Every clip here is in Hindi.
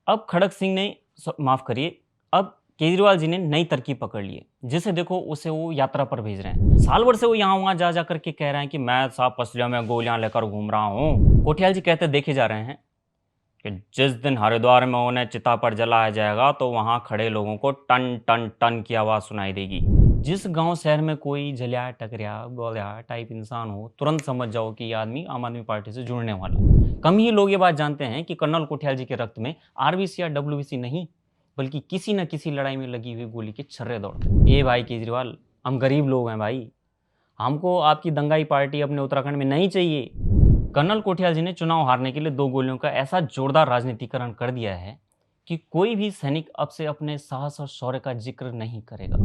अब खड़ग सिंह ने माफ़ करिए, अब केजरीवाल जी ने नई तरकीब पकड़ ली है, जिसे देखो उसे वो यात्रा पर भेज रहे हैं। साल भर से वो यहाँ-वहाँ जा कर के कह रहे हैं कि मैं साहब पसलियों में गोलियाँ लेकर घूम रहा हूँ। कोठियाल जी कहते देखे जा रहे हैं कि जिस दिन हरिद्वार में उन्हें चिता पर जलाया जाएगा तो वहाँ खड़े लोगों को टन, टन, टन की आवाज़ सुनाई देगी। जिस गाँव शहर में कोई जलिया, टकरिया, गोलिया टाइप इंसान हो, तुरंत समझ जाओ कि ये आदमी आम आदमी पार्टी से जुड़ने वाला है। कम ही लोग ये बात जानते हैं कि कर्नल कोठियाल जी के रक्त में आरबीसी या डब्ल्यूबीसी नहीं, बल्कि किसी न किसी लड़ाई में लगी हुई गोली के छर्रे दौड़ते। ए भाई केजरीवाल, हम गरीब लोग हैं भाई, हमको आपकी दंगाई पार्टी अपने उत्तराखंड में नहीं चाहिए। कर्नल कोठियाल जी ने चुनाव हारने के लिए 2 गोलियों का ऐसा जोरदार राजनीतिकरण कर दिया है कि कोई भी सैनिक अब से अपने साहस और शौर्य का जिक्र नहीं करेगा।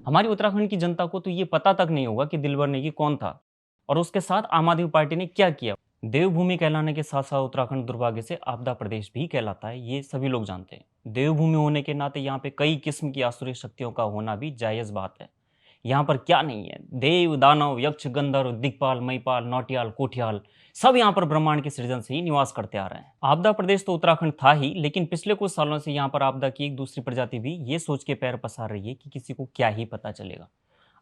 हमारी उत्तराखंड की जनता को तो ये पता तक नहीं होगा कि दिलबर नेगी कौन था और उसके साथ आम आदमी पार्टी ने क्या किया। देवभूमि कहलाने के साथ साथ उत्तराखंड दुर्भाग्य से आपदा प्रदेश भी कहलाता है, ये सभी लोग जानते हैं। देवभूमि होने के नाते यहाँ पे कई किस्म की आसुरी शक्तियों का होना भी जायज़ बात है। यहाँ पर क्या नहीं है, देव, दानव, यक्ष, गंधर्व, दिक्पाल, मईपाल, नौटियाल, कोठियाल सब यहाँ पर ब्रह्मांड के सृजन से ही निवास करते आ रहे हैं। आपदा प्रदेश तो उत्तराखंड था ही, लेकिन पिछले कुछ सालों से यहाँ पर आपदा की एक दूसरी प्रजाति भी ये सोच के पैर पसार रही है कि किसी को क्या ही पता चलेगा।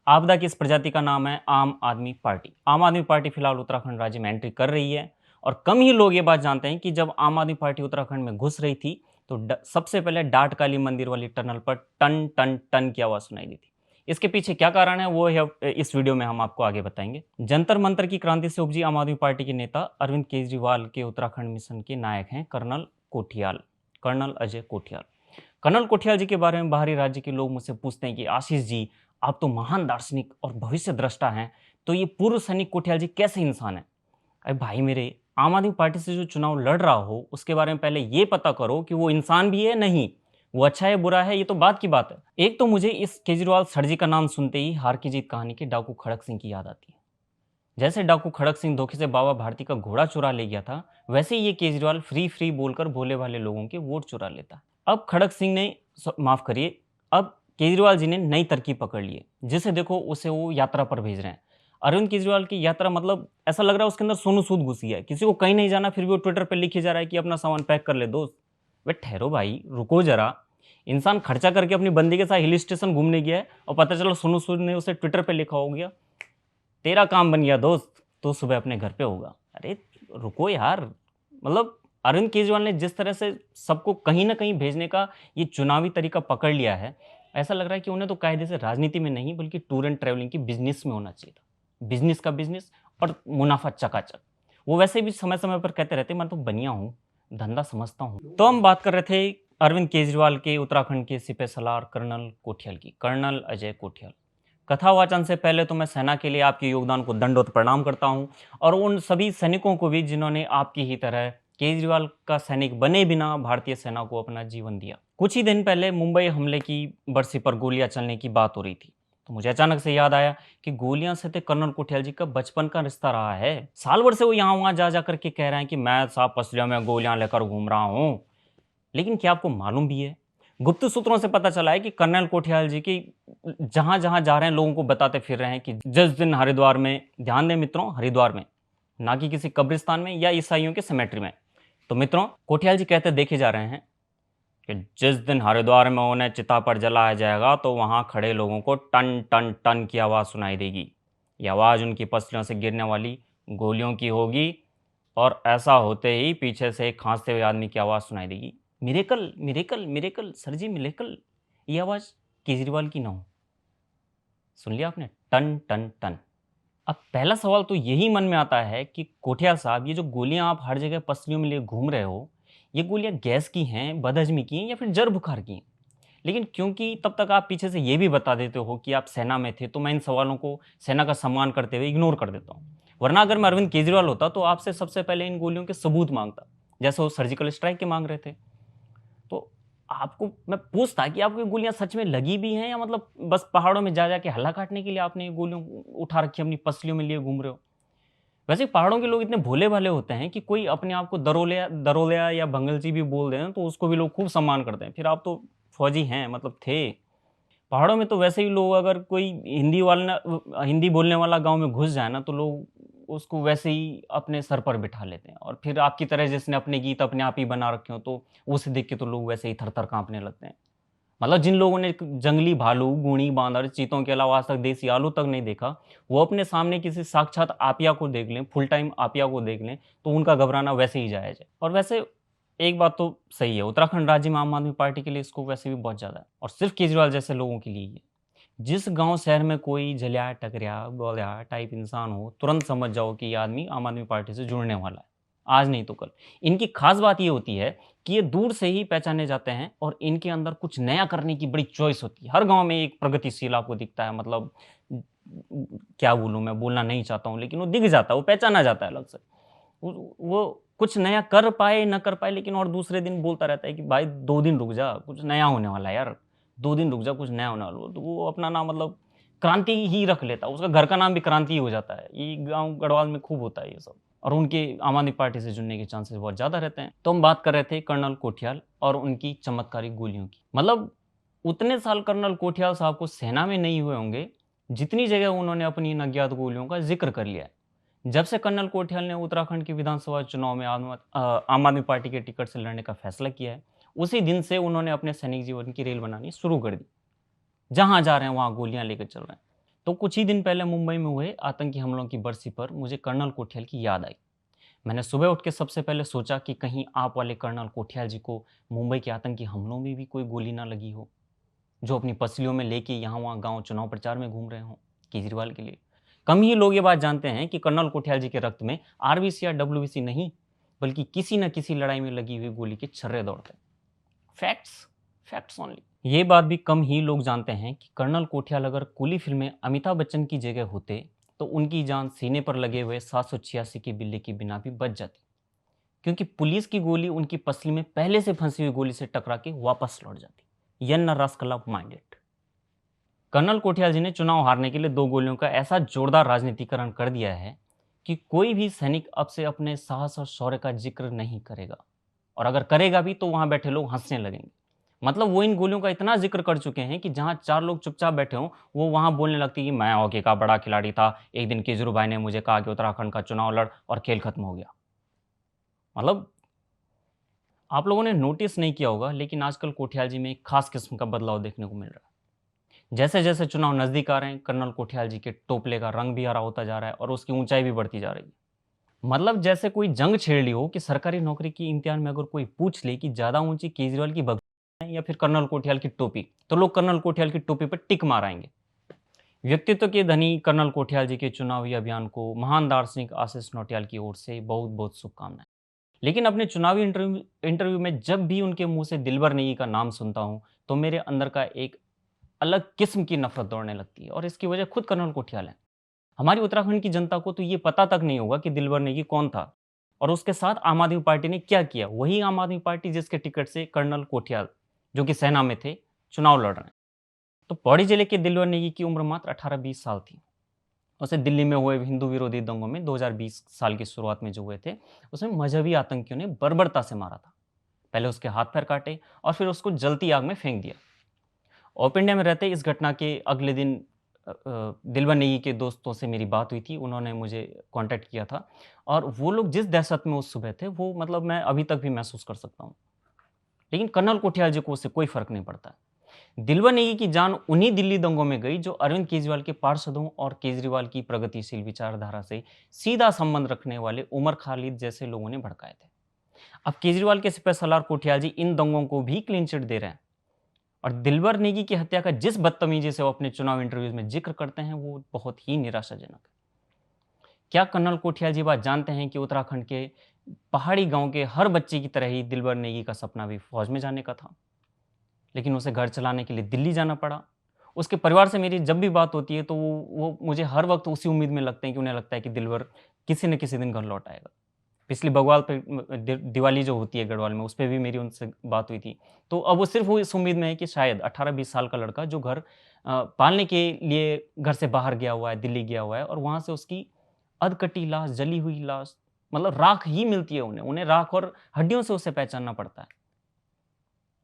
आपदा की इस प्रजाति का नाम है आम आदमी पार्टी। आम आदमी पार्टी फिलहाल उत्तराखंड राज्य में एंट्री कर रही है और कम ही लोग ये बात जानते हैं कि जब आम आदमी पार्टी उत्तराखंड में घुस रही थी तो सबसे पहले डाट काली मंदिर वाली टनल पर टन टन टन की आवाज सुनाई दी थी। इसके पीछे क्या कारण है वो है इस वीडियो में हम आपको आगे बताएंगे। जंतर मंतर की क्रांति से उपजी आम आदमी पार्टी के नेता अरविंद केजरीवाल के उत्तराखंड मिशन के नायक हैं कर्नल अजय कोठियाल। कर्नल कोठियाल जी के बारे में बाहरी राज्य के लोग मुझसे पूछते हैं कि आशीष जी, आप तो महान दार्शनिक और भविष्य द्रष्टा हैं, तो ये पूर्व सैनिक कोठियाल जी कैसे इंसान है? अरे भाई मेरे, आम आदमी पार्टी से जो चुनाव लड़ रहा हो उसके बारे में पहले ये पता करो कि वो इंसान भी है नहीं, वो अच्छा है बुरा है, ये तो बात की बात है। एक तो मुझे इस केजरीवाल सर जी का नाम सुनते ही हार की जीत कहानी के डाकू खड़ग सिंह की याद आती है। जैसे डाकू खड़ग सिंह धोखे से बाबा भारती का घोड़ा चुरा ले गया था, वैसे ही ये केजरीवाल फ्री फ्री बोलकर भोले भाले लोगों के वोट चुरा लेता है। अब खड़ग सिंह ने माफ करिए, अब केजरीवाल जी ने नई तरकीब पकड़ ली है, जिसे देखो उसे वो यात्रा पर भेज रहे हैं। अरविंद केजरीवाल की यात्रा मतलब ऐसा लग रहा है उसके अंदर सोनू सूद घुसी है। किसी को कहीं नहीं जाना, फिर भी वो ट्विटर पर लिखे जा रहा है कि अपना सामान पैक कर ले दोस्त। वे ठहरो भाई, रुको जरा। इंसान खर्चा करके अपनी बंदी के साथ हिल स्टेशन घूमने गया है और पता चला सोनू सूद ने उसे ट्विटर पे लिखा हो गया, तेरा काम बन गया दोस्त, तो सुबह अपने घर पे होगा। अरे रुको यार, मतलब अरविंद केजरीवाल ने जिस तरह से सबको कहीं ना कहीं भेजने का ये चुनावी तरीका पकड़ लिया है, ऐसा लग रहा है कि उन्हें तो कायदे से राजनीति में नहीं बल्कि टूर एंड ट्रैवलिंग की बिजनेस में होना चाहिए था। बिजनेस का बिजनेस और मुनाफा चकाचक। वो वैसे भी समय समय पर कहते रहते मैं तो बनिया हूँ, धंधा समझता हूँ। तो हम बात कर रहे थे अरविंद केजरीवाल के उत्तराखंड के सिपह सलार कर्नल कोठियाल की, कर्नल अजय कोठियाल। कथावाचन से पहले तो मैं सेना के लिए आपके योगदान को दंडवत प्रणाम करता हूं और उन सभी सैनिकों को भी जिन्होंने आपकी ही तरह केजरीवाल का सैनिक बने बिना भारतीय सेना को अपना जीवन दिया। कुछ ही दिन पहले मुंबई हमले की बरसी पर गोलियां चलने की बात हो रही थी, तो मुझे अचानक से याद आया कि गोलियां से तो कर्नल कोठियाल जी का बचपन का रिश्ता रहा है। साल भर से वो यहाँ वहां जा करके कह रहे हैं कि मैं साहब पसलियों में गोलियां लेकर घूम रहा हूँ। लेकिन क्या आपको मालूम भी है, गुप्त सूत्रों से पता चला है कि कर्नल कोठियाल जी की जहां जहां जा रहे हैं लोगों को बताते फिर रहे हैं कि जिस दिन हरिद्वार में, ध्यान दें मित्रों, हरिद्वार में, ना कि किसी कब्रिस्तान में या ईसाइयों के सेमेट्री में। तो मित्रों, कोठियाल जी कहते देखे जा रहे हैं कि जिस दिन हरिद्वार में उन्हें चिता पर जलाया जाएगा तो वहां खड़े लोगों को टन टन टन की आवाज़ सुनाई देगी। ये आवाज़ उनकी पसलियों से गिरने वाली गोलियों की होगी और ऐसा होते ही पीछे से एक खांसते हुए आदमी की आवाज़ सुनाई देगी, मिरेकल मिरेकल मिरेकल सर जी मिरेकल। ये आवाज़ केजरीवाल की ना हो। सुन लिया आपने, टन टन टन। अब पहला सवाल तो यही मन में आता है कि कोठियाल साहब, ये जो गोलियां आप हर जगह पसलियों में लिए घूम रहे हो, ये गोलियां गैस की हैं, बदहजमी की हैं या फिर जड़ बुखार की हैं? लेकिन क्योंकि तब तक आप पीछे से ये भी बता देते हो कि आप सेना में थे, तो मैं इन सवालों को सेना का सम्मान करते हुए इग्नोर कर देता हूँ। वरना अगर मैं अरविंद केजरीवाल होता तो आपसे सबसे पहले इन गोलियों के सबूत मांगता, जैसे वो सर्जिकल स्ट्राइक के मांग रहे थे। तो आपको मैं पूछता कि आपको ये गोलियां सच में लगी भी हैं या मतलब बस पहाड़ों में जा के हल्ला काटने के लिए आपने ये गोलियां उठा रखी अपनी पसलियों में लिए घूम रहे हो। वैसे पहाड़ों के लोग इतने भोले भाले होते हैं कि कोई अपने आप को दरोलिया दरोलिया या भंगलजी भी बोल दें तो उसको भी लोग खूब सम्मान करते हैं। फिर आप तो फौजी हैं, मतलब थे। पहाड़ों में तो वैसे ही लोग, अगर कोई हिंदी बोलने वाला गांव में घुस जाए ना, तो लोग उसको वैसे ही अपने सर पर बिठा लेते हैं और फिर आपकी तरह जिसने अपने गीत अपने आप ही बना रखे हो तो उसे देख के तो लोग वैसे ही थर-थर काँपने लगते हैं। मतलब जिन लोगों ने जंगली भालू, गूणी, बांदर, चीतों के अलावा आज तक देसी आलू तक नहीं देखा, वो अपने सामने किसी साक्षात आपिया को देख लें, फुल टाइम आपिया को देख लें, तो उनका घबराना वैसे ही जायज़ है। और वैसे एक बात तो सही है, उत्तराखंड राज्य में आम आदमी पार्टी के लिए स्कोप वैसे भी बहुत ज़्यादा है और सिर्फ़ केजरीवाल जैसे लोगों के लिए ही है। जिस गाँव शहर में कोई जलिया, टकरिया, बौलिया टाइप इंसान हो, तुरंत समझ जाओ कि ये आदमी आम आदमी पार्टी से जुड़ने वाला है। आज नहीं तो कल। इनकी ख़ास बात ये होती है कि ये दूर से ही पहचाने जाते हैं और इनके अंदर कुछ नया करने की बड़ी चॉइस होती है। हर गाँव में एक प्रगतिशील आपको दिखता है मतलब क्या बोलूँ मैं बोलना नहीं चाहता हूँ लेकिन वो दिख जाता है, वो पहचाना जाता है अलग से। वो कुछ नया कर पाए, ना कर पाए लेकिन और दूसरे दिन बोलता रहता है कि भाई 2 दिन रुक जा, कुछ नया होने वाला है यार। 2 दिन रुक जा, कुछ नया होने वाला है। तो वो अपना नाम मतलब क्रांति ही रख लेता है। उसका घर का नाम भी क्रांति ही हो जाता है। ये गाँव गढ़वाल में खूब होता है ये सब और उनके आम आदमी पार्टी से जुड़ने के चांसेस बहुत ज़्यादा रहते हैं। तो हम बात कर रहे थे कर्नल कोठियाल और उनकी चमत्कारिक गोलियों की। मतलब उतने साल कर्नल कोठियाल साहब को सेना में नहीं हुए होंगे, जितनी जगह उन्होंने अपनी इन अज्ञात गोलियों का ज़िक्र कर लिया है। जब से कर्नल कोठियाल ने उत्तराखंड के विधानसभा चुनाव में आम आदमी पार्टी के टिकट से लड़ने का फैसला किया है, उसी दिन से उन्होंने अपने सैनिक जीवन की रेल बनानी शुरू कर दी। जहाँ जा रहे हैं वहाँ गोलियाँ लेकर चल रहे हैं। तो कुछ ही दिन पहले मुंबई में हुए आतंकी हमलों की बरसी पर मुझे कर्नल कोठियाल की याद आई। मैंने सुबह उठ के सबसे पहले सोचा कि कहीं आप वाले कर्नल कोठियाल जी को मुंबई के आतंकी हमलों में भी कोई गोली ना लगी हो, जो अपनी पसलियों में लेके यहाँ-वहाँ गाँव चुनाव प्रचार में घूम रहे हों, केजरीवाल के लिए। कम ही लोग ये बात जानते हैं कि कर्नल कोठियाल जी के रक्त में आरबीसी या डब्ल्यूबीसी नहीं, बल्कि किसी न किसी लड़ाई में लगी हुई गोली के छर्रे दौड़ते हैं। Facts, facts only. ये बात भी कम ही लोग जानते हैं कि कर्नल कोठियाल अगर कुली फिल्म में अमिताभ बच्चन की जगह होते, तो उनकी जान सीने पर लगे हुए 786 के बिल्ले के बिना भी बच जाती। क्योंकि पुलिस की गोली उनकी पसली में पहले से फंसी हुई गोली से टकरा के वापस लौट जाती। यन्न रास्कल माइंडेड। कर्नल कोठियाल जी ने चुनाव हारने के लिए 2 गोलियों का ऐसा जोरदार राजनीतिकरण कर दिया है कि कोई भी सैनिक अब से अपने साहस और शौर्य का जिक्र नहीं करेगा और अगर करेगा भी तो वहां बैठे लोग हंसने लगेंगे। मतलब वो इन गोलियों का इतना जिक्र कर चुके हैं कि जहां 4 लोग चुपचाप बैठे हों वो वहां बोलने लगते हैं कि मैं हॉकी का बड़ा खिलाड़ी था, एक दिन केजरीवाल भाई ने मुझे कहा कि उत्तराखंड का चुनाव लड़ और खेल खत्म हो गया। मतलब आप लोगों ने नोटिस नहीं किया होगा लेकिन आजकल कोठियाल जी में एक खास किस्म का बदलाव देखने को मिल रहा है। जैसे-जैसे चुनाव नज़दीक आ रहे हैं, कर्नल कोठियाल जी के टोपले का रंग भी हरा होता जा रहा है और उसकी ऊँचाई भी बढ़ती जा रही है। मतलब जैसे कोई जंग छेड़ ली हो कि सरकारी नौकरी की इम्तिहान में अगर कोई पूछ ले कि ज़्यादा ऊँची केजरीवाल की भगें या फिर कर्नल कोठियाल की टोपी, तो लोग कर्नल कोठियाल की टोपी पर टिक मार आएँगे। व्यक्तित्व के धनी कर्नल कोठियाल जी के चुनावी अभियान को महान दार्शनिक आशीष नौटियाल की ओर से बहुत-बहुत शुभकामनाएँ। लेकिन अपने चुनावी इंटरव्यू में जब भी उनके मुँह से दिलबर नेगी का नाम सुनता हूँ, तो मेरे अंदर का एक अलग किस्म की नफ़रत दौड़ने लगती है और इसकी वजह खुद कर्नल कोठियाल हैं। हमारी उत्तराखंड की जनता को तो ये पता तक नहीं होगा कि दिलबर नेगी कौन था और उसके साथ आम आदमी पार्टी ने क्या किया। वही आम आदमी पार्टी जिसके टिकट से कर्नल कोठियाल, जो कि सेना में थे, चुनाव लड़ रहे हैं। तो पौड़ी जिले के दिलबर नेगी की उम्र मात्र 18-20 साल थी। उसे दिल्ली में हुए हिंदू विरोधी दंगों में 2020 साल की शुरुआत में जो हुए थे, उसमें मजहबी आतंकियों ने बर्बरता से मारा था। पहले उसके हाथ-पैर काटे और फिर उसको जलती आग में फेंक दिया। ओप इंडिया में रहते इस घटना के अगले दिन दिलबर नेगी के दोस्तों से मेरी बात हुई थी, उन्होंने मुझे कॉन्टैक्ट किया था और वो लोग जिस दहशत में उस सुबह थे, वो मतलब मैं अभी तक भी महसूस कर सकता हूँ। लेकिन कर्नल कोठियाल जी को उससे कोई फ़र्क नहीं पड़ता है। दिलबर नेगी की जान उन्हीं दिल्ली दंगों में गई, जो अरविंद केजरीवाल के पार्षदों और केजरीवाल की प्रगतिशील विचारधारा से सीधा संबंध रखने वाले उमर खालिद जैसे लोगों ने भड़काए थे। अब केजरीवाल के सिपह सलार कोठियाल जी इन दंगों को भी क्लीन चिट दे रहे हैं और दिलबर नेगी की हत्या का जिस बदतमीजी से वो अपने चुनाव इंटरव्यूज में जिक्र करते हैं वो बहुत ही निराशाजनक है। क्या कर्नल कोठियाल जी बात जानते हैं कि उत्तराखंड के पहाड़ी गांव के हर बच्चे की तरह ही दिलबर नेगी का सपना भी फौज में जाने का था, लेकिन उसे घर चलाने के लिए दिल्ली जाना पड़ा। उसके परिवार से मेरी जब भी बात होती है तो वो मुझे हर वक्त उसी उम्मीद में लगते हैं कि उन्हें लगता है कि दिलबर किसी न किसी दिन घर लौट आएगा। पिछली बग्वाल पे दिवाली जो होती है गढ़वाल में, उस पे भी मेरी उनसे बात हुई थी। तो अब वो सिर्फ़ वो इस उम्मीद में है कि शायद 18-20 साल का लड़का जो घर पालने के लिए घर से बाहर गया हुआ है, दिल्ली गया हुआ है और वहाँ से उसकी अधकटी लाश, जली हुई लाश, मतलब राख ही मिलती है उन्हें। उन्हें राख और हड्डियों से उसे पहचानना पड़ता है।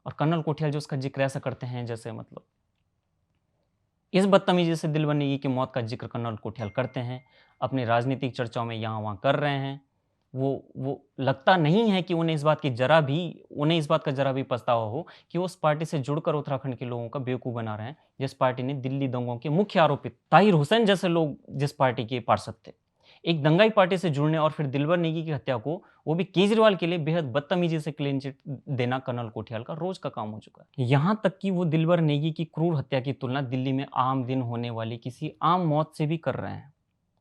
और कर्नल कोठियाल जो उसका ज़िक्र ऐसा करते हैं जैसे मतलब इस बदतमीजी से दिलबर नेगी की मौत का जिक्र कर्नल कोठियाल करते हैं, अपनी राजनीतिक चर्चाओं में यहाँ वहाँ कर रहे हैं। वो लगता नहीं है कि उन्हें इस बात का ज़रा भी पछतावा हो कि वो उस पार्टी से जुड़कर उत्तराखंड के लोगों का बेवकूफ़ बना रहे हैं, जिस पार्टी ने दिल्ली दंगों के मुख्य आरोपित ताहिर हुसैन जैसे लोग जिस पार्टी के पार्षद थे। एक दंगाई पार्टी से जुड़ने और फिर दिलबर नेगी की हत्या को, वो भी केजरीवाल के लिए बेहद बदतमीजी से क्लीन चिट देना कर्नल कोठियाल का रोज का काम हो चुका है। यहाँ तक कि वो दिलबर नेगी की क्रूर हत्या की तुलना दिल्ली में आम दिन होने वाली किसी आम मौत से भी कर रहे हैं,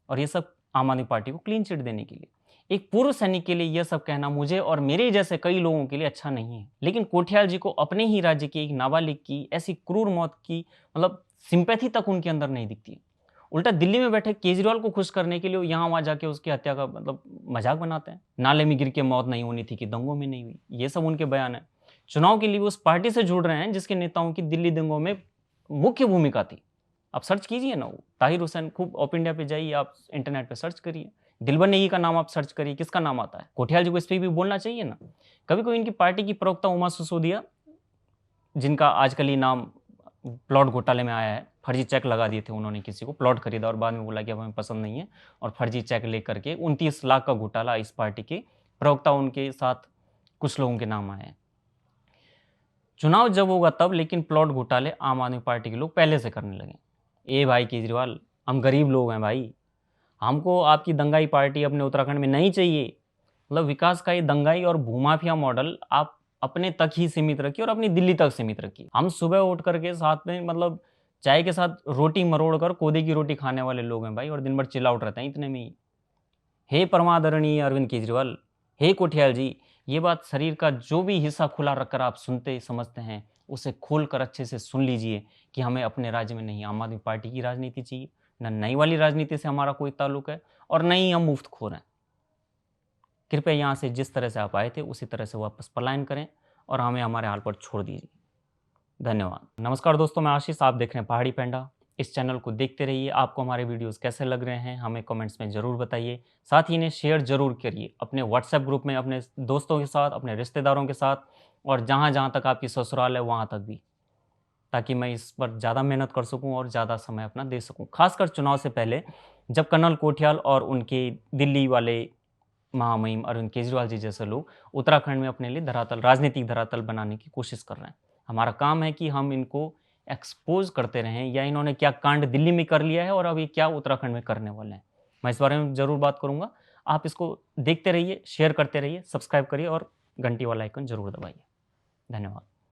और ये सब आम आदमी पार्टी को क्लीन चिट देने के लिए। एक पूर्व सैनिक के लिए यह सब कहना मुझे और मेरे जैसे कई लोगों के लिए अच्छा नहीं है, लेकिन कोठियाल जी को अपने ही राज्य के एक नाबालिग की ऐसी क्रूर मौत की सिंपैथी तक उनके अंदर नहीं दिखती है। उल्टा दिल्ली में बैठे केजरीवाल को खुश करने के लिए यहाँ वहाँ जाके उसकी हत्या का मजाक बनाते हैं। नाले में गिर के मौत नहीं होनी थी कि दंगों में नहीं हुई, ये सब उनके बयान है। चुनाव के लिए वो उस पार्टी से जुड़ रहे हैं जिसके नेताओं की दिल्ली दंगों में मुख्य भूमिका थी। आप सर्च कीजिए ना, वो ताहिर हुसैन, खूब ऑप इंडिया पे जाइए, आप इंटरनेट पे सर्च करिए, दिलबर नेगी का नाम आप सर्च करिए, किसका नाम आता है? कोठियाल जी को इस पर भी बोलना चाहिए ना। कभी कोई इनकी पार्टी की प्रवक्ता उमा सिसोदिया, जिनका आजकल ही नाम प्लॉट घोटाले में आया है, फर्जी चेक लगा दिए थे उन्होंने, किसी को प्लॉट खरीदा और बाद में बोला कि अब हमें पसंद नहीं है, और फर्जी चेक लेकर के 29 लाख का घोटाला, इस पार्टी के प्रवक्ता उनके साथ कुछ लोगों के नाम आए हैं। चुनाव जब होगा तब, लेकिन प्लॉट घोटाले आम आदमी पार्टी के लोग पहले से करने लगे। ए भाई केजरीवाल, हम गरीब लोग हैं भाई, हमको आपकी दंगाई पार्टी अपने उत्तराखंड में नहीं चाहिए। विकास का ये दंगाई और भूमाफिया मॉडल आप अपने तक ही सीमित रखिए और अपनी दिल्ली तक सीमित रखिए। हम सुबह उठ करके साथ में चाय के साथ रोटी मरोड़ कर कोदे की रोटी खाने वाले लोग हैं भाई, और दिन भर चिल आउट रहते हैं इतने में ही। हे परमादरणीय अरविंद केजरीवाल, हे कोठियाल जी, ये बात शरीर का जो भी हिस्सा खुला रखकर आप सुनते समझते हैं, उसे खोल कर अच्छे से सुन लीजिए कि हमें अपने राज्य में नहीं आम आदमी पार्टी की राजनीति चाहिए, न नई वाली राजनीति से हमारा कोई ताल्लुक है, और न ही हम मुफ्तखोर हैं। कृपया यहाँ से जिस तरह से आप आए थे उसी तरह से वापस पलायन करें और हमें हमारे हाल पर छोड़ दीजिए। धन्यवाद। नमस्कार दोस्तों, मैं आशीष, आप देख रहे हैं पहाड़ी पैंडा। इस चैनल को देखते रहिए। आपको हमारे वीडियोस कैसे लग रहे हैं हमें कमेंट्स में ज़रूर बताइए। साथ ही इन्हें शेयर ज़रूर करिए अपने व्हाट्सएप ग्रुप में, अपने दोस्तों के साथ, अपने रिश्तेदारों के साथ, और जहाँ जहाँ तक आपकी ससुराल है वहाँ तक भी, ताकि मैं इस पर ज़्यादा मेहनत कर सकूँ और ज़्यादा समय अपना दे सकूँ। खासकर चुनाव से पहले, जब कर्नल कोठियाल और उनके दिल्ली वाले महामहिम अरविंद केजरीवाल जी जैसे लोग उत्तराखंड में अपने लिए राजनीतिक धरातल बनाने की कोशिश कर रहे हैं। हमारा काम है कि हम इनको एक्सपोज करते रहें, या इन्होंने क्या कांड दिल्ली में कर लिया है और अभी क्या उत्तराखंड में करने वाले हैं। मैं इस बारे में ज़रूर बात करूँगा। आप इसको देखते रहिए, शेयर करते रहिए, सब्सक्राइब करिए और घंटी वाला आइकन ज़रूर दबाइए। धन्यवाद।